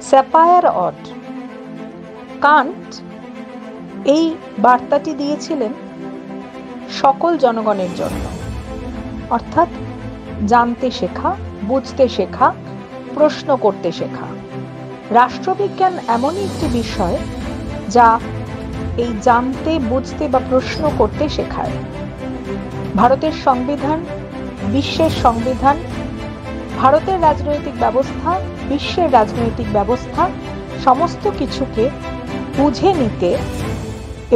স্যাপায়ার odd. Kant এই বার্তাটি দিয়েছিলেন সকল জনগণের জন্য, অর্থাৎ জানতে শেখা, বুঝতে শেখা, প্রশ্ন করতে শেখা। রাষ্ট্রবিজ্ঞান এমনই একটি বিষয় যা এই জানতে, বুঝতে বা প্রশ্ন করতে শেখায়। ভারতের সংবিধান, বিশ্বের সংবিধান, ভারতের রাজনৈতিক ব্যবস্থা, বিশ্বের রাজনৈতিক ব্যবস্থা সমস্ত কিছুকে বুঝে নিতে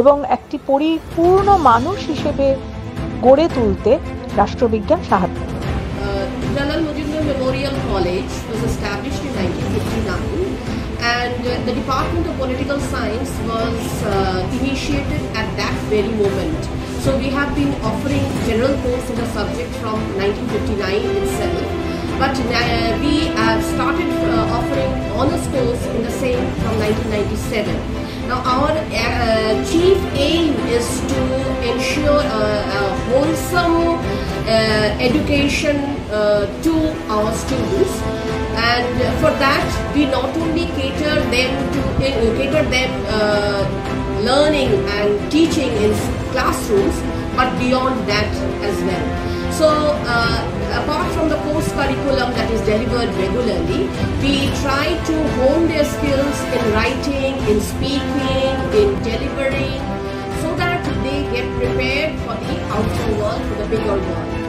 এবং একটি পরিপূর্ণ মানুষ হিসেবে গড়ে তুলতে রাষ্ট্রবিজ্ঞান সাহায্য করে। Jalal Mujibur Memorial College was established in 1959 and the Department of Political Science was initiated at that very moment. So we have been offering general course in the subject from 1959 itself, but we have started offering honors course in the same from 1997. Now our chief aim is to ensure a wholesome education to our students, and for that we not only cater them learning and teaching in classrooms, but beyond that as well. So apart from the course curriculum that is delivered regularly, we try to hone their skills in writing, in speaking, in delivering, so that they get prepared for the outer world, for the bigger world.